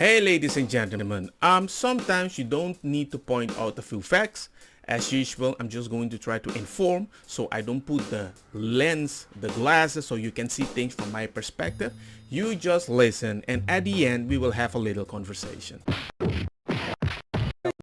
Hey ladies and gentlemen, sometimes you don't need to point out a few facts. As usual, I'm just going to try to inform, so I don't put the lens, the glasses, so you can see things from my perspective. You just listen, and at the end, we will have a little conversation.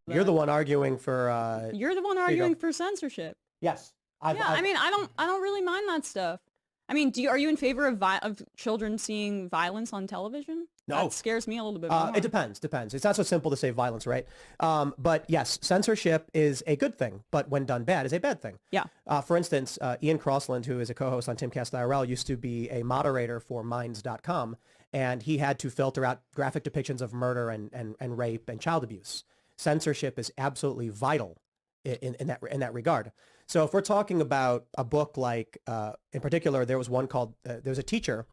You're the one arguing for. You're the one arguing for censorship. Yes. I mean, I don't really mind that stuff. I mean, are you in favor of children seeing violence on television? No. That scares me a little bit more. It depends. It's not so simple to say violence, right? But yes, censorship is a good thing, but when done bad is a bad thing. Yeah. For instance, Ian Crossland, who is a co-host on Timcast IRL, used to be a moderator for Minds.com, and he had to filter out graphic depictions of murder and rape and child abuse. Censorship is absolutely vital in that regard. So if we're talking about a book like, in particular, there was one called, there's a teacher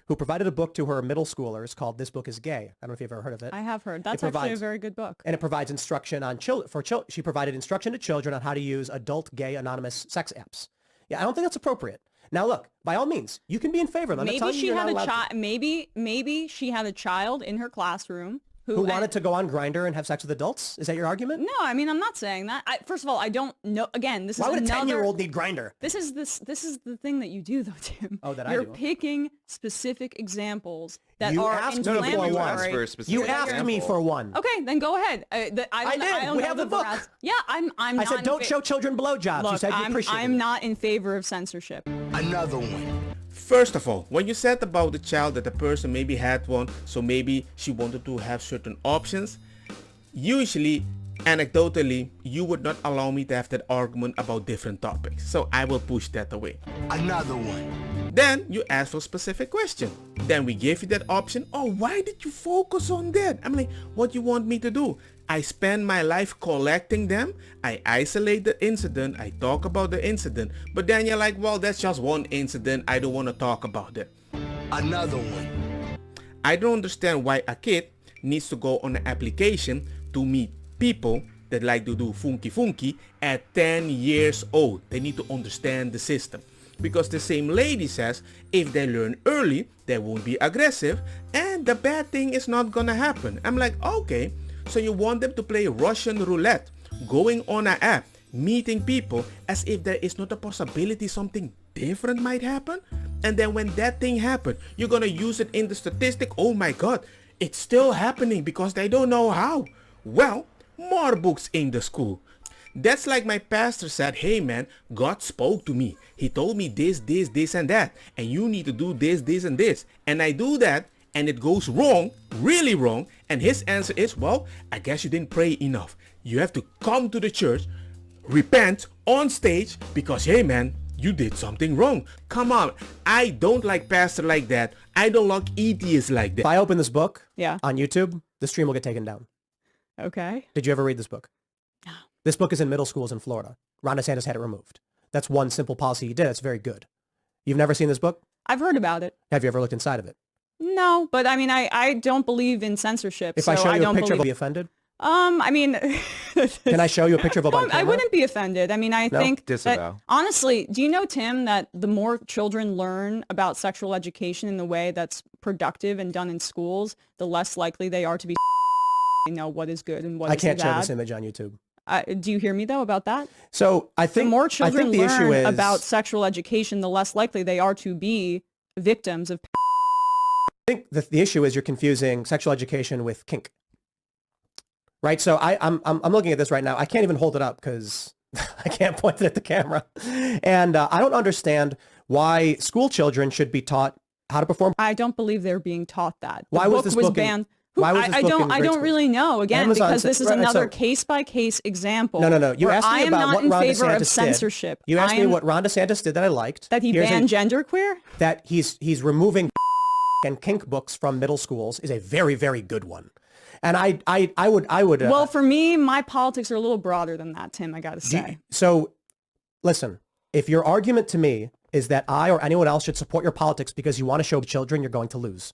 who provided a book to her middle schoolers called This Book is Gay. I don't know if you've ever heard of it. I have heard. That's actually a very good book. And it provides instruction on she provided instruction to children on how to use adult gay anonymous sex apps. Yeah, I don't think that's appropriate. Now look, by all means, you can be in favor of them. Maybe she had a child. Maybe she had a child in her classroom who wanted to go on Grindr and have sex with adults? Is that your argument? No, I mean, I'm not saying that. First of all, I don't know. Again, this Why is would another... a 10-year-old need Grindr? This is the thing that you do, though, Tim. Oh, that You're I do? picking specific examples that You are asked me for inflammatory. one. You asked me for one. Okay, then go ahead. I did. We have the book. Yeah, I'm I said don't show children blowjobs. Look, You said you appreciate it. I'm not in favor of censorship. Another one. First of all, when you said about the child that the person maybe had one, so maybe she wanted to have certain options, usually, anecdotally, you would not allow me to have that argument about different topics. So I will push that away. Another one. Then you ask for a specific question. Then we gave you that option. Oh, why did you focus on that? I'm like, what you want me to do? I spend my life collecting them. I isolate the incident. I talk about the incident. But then you're like, well, that's just one incident. I don't want to talk about it. Another one. I don't understand why a kid needs to go on an application to meet people that like to do funky at 10 years old. They need to understand the system. Because the same lady says, if they learn early, they won't be aggressive and the bad thing is not gonna happen. I'm like, okay, so you want them to play Russian roulette, going on an app, meeting people as if there is not a possibility something different might happen? And then when that thing happens, you're gonna use it in the statistic. Oh my God, it's still happening because they don't know how. Well, more books in the school. That's like my pastor said, hey man, God spoke to me. He told me this, and that. And you need to do this, and this. And I do that and it goes wrong, really wrong. And his answer is, well, I guess you didn't pray enough. You have to come to the church, repent on stage because, hey man, you did something wrong. Come on. I don't like pastor like that. I don't like atheists like that. If I open this book Yeah. on YouTube, the stream will get taken down. Okay. Did you ever read this book? No. This book is in middle schools in Florida. Ron DeSantis had it removed. That's one simple policy he did. It's very good. You've never seen this book? I've heard about it. Have you ever looked inside of it? No, but I mean, I don't believe in censorship. If so I show you a don't picture, believe... will you be offended? I mean, Can I show you a picture of a I wouldn't be offended. I mean, I think Disavow. that, honestly, do you know, Tim, that the more children learn about sexual education in the way that's productive and done in schools, the less likely they are to be know what is good and what is bad. I can't show this image on YouTube. Do you hear me though about that? So I think the more children the issue learn is about sexual education, the less likely they are to be victims of. I think the issue is you're confusing sexual education with kink, right? So I'm looking at this right now. I can't even hold it up because I can't point it at the camera, and I don't understand why school children should be taught how to perform. I don't believe they're being taught that. Why was this book banned? Why was this I book don't. in I grade don't school? really know. Again, Amazon because said- this is right, another so- case-by-case example. No. You where asked me I am about not what in Ron favor DeSantis of censorship. did. You asked I me am- what Ron DeSantis did that I liked. that he Here's banned genderqueer. that he's removing and kink books from middle schools is a very, very good one. And I would. Well, for me, my politics are a little broader than that, Tim. I got to say. So, listen, if your argument to me is that I or anyone else should support your politics because you want to show children, you're going to lose.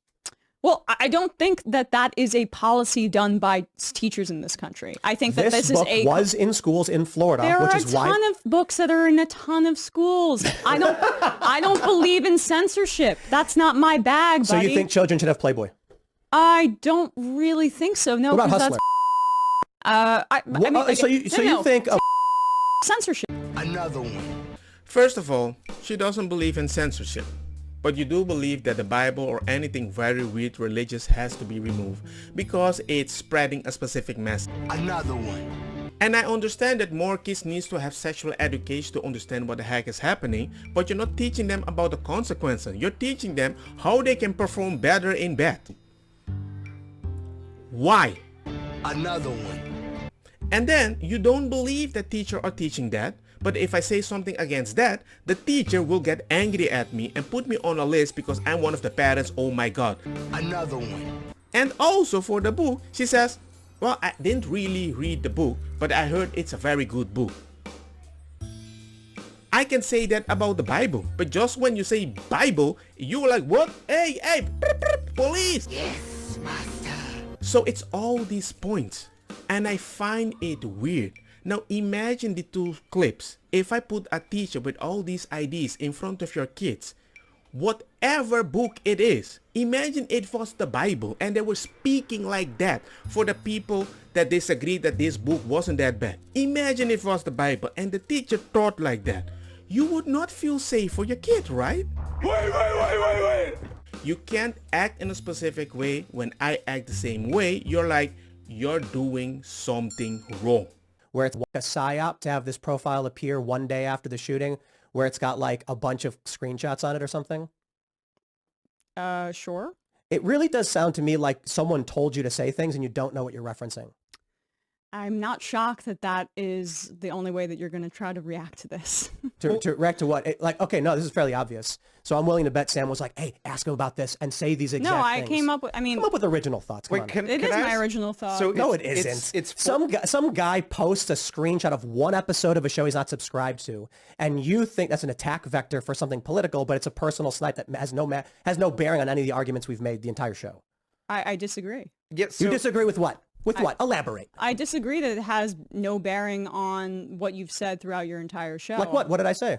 Well, I don't think that is a policy done by teachers in this country. I think that this book is was in schools in Florida, There which are is a why. ton of books that are in a ton of schools. I don't believe in censorship. That's not my bag, So buddy. you think children should have Playboy? I don't really think so. No, What about 'cause Hustler? I mean, So you think censorship? Another one. First of all, she doesn't believe in censorship. But you do believe that the Bible or anything very weird religious has to be removed because it's spreading a specific message. Another one. And I understand that more kids needs to have sexual education to understand what the heck is happening, but you're not teaching them about the consequences. You're teaching them how they can perform better in bed. Why? Another one. And then you don't believe the teacher are teaching that, but if I say something against that, the teacher will get angry at me and put me on a list because I'm one of the parents. Oh my god. Another one. And also for the book, she says, well, I didn't really read the book, but I heard it's a very good book. I can say that about the Bible, but just when you say Bible, you're like, what? Hey, police! Yes, master. So it's all these points, and I find it weird. Now imagine the two clips. If I put a teacher with all these ideas in front of your kids, whatever book it is, imagine it was the Bible and they were speaking like that for the people that disagree that this book wasn't that bad. Imagine it was the Bible and the teacher taught like that. You would not feel safe for your kid, right? Wait. You can't act in a specific way. When I act the same way, you're like, you're doing something wrong. where it's like a psyop to have this profile appear one day after the shooting, where it's got like a bunch of screenshots on it or something? Sure. It really does sound to me like someone told you to say things and you don't know what you're referencing. I'm not shocked that that is the only way that you're going to try to react to this. To react to what? Okay, no, this is fairly obvious. So I'm willing to bet Sam was like, hey, ask him about this and say these exact No, I things. came up with, I mean, Come up with original thoughts. Come on. it is my original thought. So No, it it's- isn't. it's some guy posts a screenshot of one episode of a show he's not subscribed to, and you think that's an attack vector for something political, but it's a personal snipe that has no bearing on any of the arguments we've made the entire show. I disagree. Yeah, so You disagree with what? With what? Elaborate. I disagree that it has no bearing on what you've said throughout your entire show. Like what? What did I say?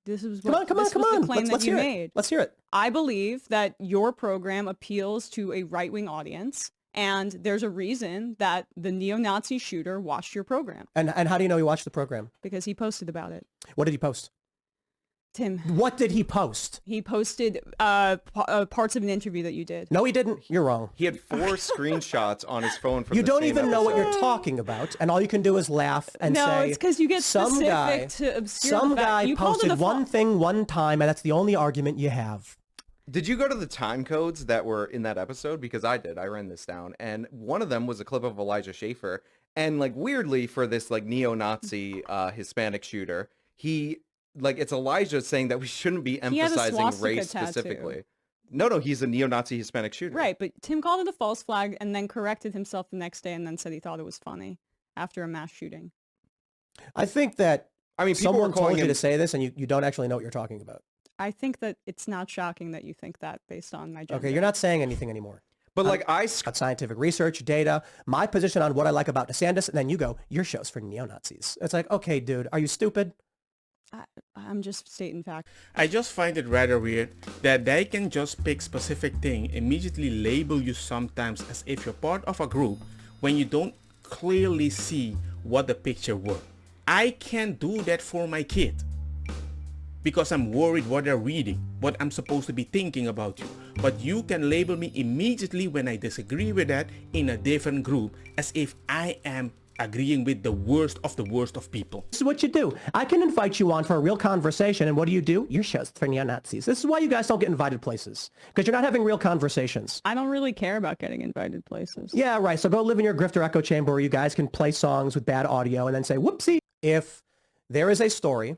This is Come what, on, come this on, was come the on. claim Let's that you hear made. it. Let's hear it. I believe that your program appeals to a right-wing audience, and there's a reason that the neo-Nazi shooter watched your program, And how do you know he watched the program? because he posted about it. What did he post? Tim, What did he post? he posted parts of an interview that you did. No, he didn't. You're wrong. he had 4 screenshots on his phone from You the don't same even know what episode. you're talking about, and all you can do is laugh and No, say, it's because you get some specific guy, to obscure some the fact. guy You called it posted a one thing one time, and that's the only argument you have. Did you go to the time codes that were in that episode? Because I did. I ran this down, and one of them was a clip of Elijah Schaffer, and like weirdly for this like neo-Nazi Hispanic shooter, it's Elijah saying that we shouldn't be He had a emphasizing swastika race tattoo. specifically. No, he's a neo-Nazi Hispanic shooter. Right, but Tim called it a false flag and then corrected himself the next day and then said he thought it was funny after a mass shooting. I think that I mean, people were someone told calling you him to say this, and you don't actually know what you're talking about. I think that it's not shocking that you think that based on my gender. Okay, you're not saying anything anymore. but like About scientific research, data, my position on what I like about DeSantis, and then you go, your show's for neo-Nazis. It's like, okay, dude, are you stupid? I'm just stating fact. I just find it rather weird that they can just pick specific thing, immediately label you sometimes as if you're part of a group when you don't clearly see what the picture was. I can't do that for my kid because I'm worried what they're reading, what I'm supposed to be thinking about you. But you can label me immediately when I disagree with that in a different group as if I am agreeing with the worst of people. This is what you do. I can invite you on for a real conversation, and what do? Your show's for neo-Nazis. This is why you guys don't get invited places, because you're not having real conversations. I don't really care about getting invited places. Yeah, right. So go live in your grifter echo chamber where you guys can play songs with bad audio and then say, whoopsie. If there is a story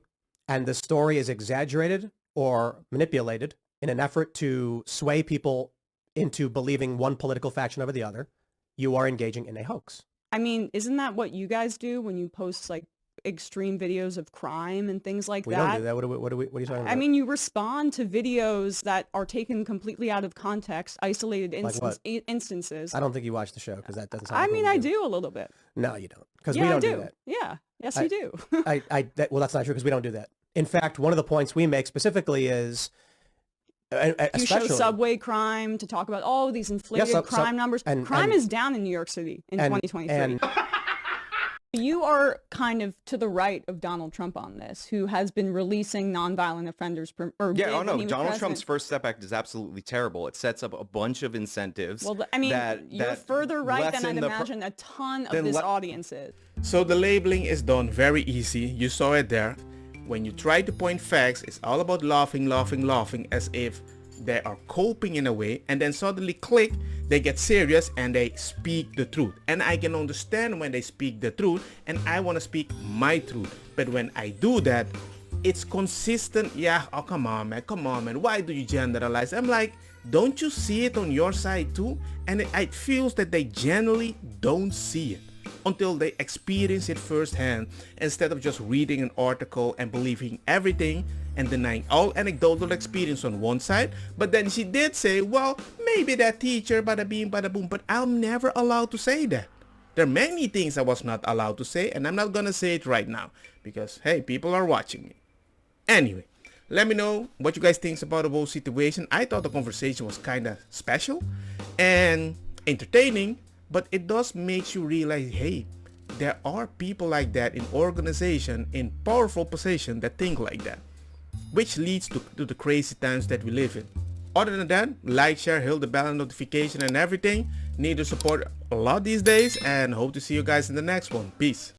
and the story is exaggerated or manipulated in an effort to sway people into believing one political faction over the other, you are engaging in a hoax. I mean, isn't that what you guys do when you post like extreme videos of crime and things like We that? don't do that. What are you talking about? I mean, you respond to videos that are taken completely out of context, isolated what? instances. I don't think you watch the show because that doesn't sound I like mean, what we I do a little bit. No, you don't. Because Yeah, we don't I do do. that. Yeah. Yes, I- you do. Well, that's not true because we don't do that. In fact, one of the points we make specifically is You show especially subway crime to talk about these inflated crime numbers. Crime is down in New York City in 2023. And You are kind of to the right of Donald Trump on this, who has been releasing nonviolent offenders. Donald Trump's First Step Act is absolutely terrible. It sets up a bunch of incentives. Well, I mean, you're further right than I'd imagine a ton of this audience is. So the labeling is done very easy. You saw it there. When you try to point facts, it's all about laughing as if they are coping in a way, and then suddenly click, they get serious and they speak the truth. And I can understand when they speak the truth, and I want to speak my truth. But when I do that, it's consistent. Yeah, oh, come on man, why do you generalize? I'm like, don't you see it on your side too? And it feels that they generally don't see it until they experience it firsthand, instead of just reading an article and believing everything and denying all anecdotal experience on one side. But then she did say, well, maybe that teacher, bada bing, bada boom, but I'm never allowed to say that. There are many things I was not allowed to say, and I'm not gonna say it right now because, hey, people are watching me. Anyway, let me know what you guys think about the whole situation. I thought the conversation was kind of special and entertaining, but it does make you realize, hey, there are people like that in organization, in powerful position that think like that, which leads to the crazy times that we live in. Other than that, like, share, hit the bell notification and everything. Need to support a lot these days, and hope to see you guys in the next one. Peace.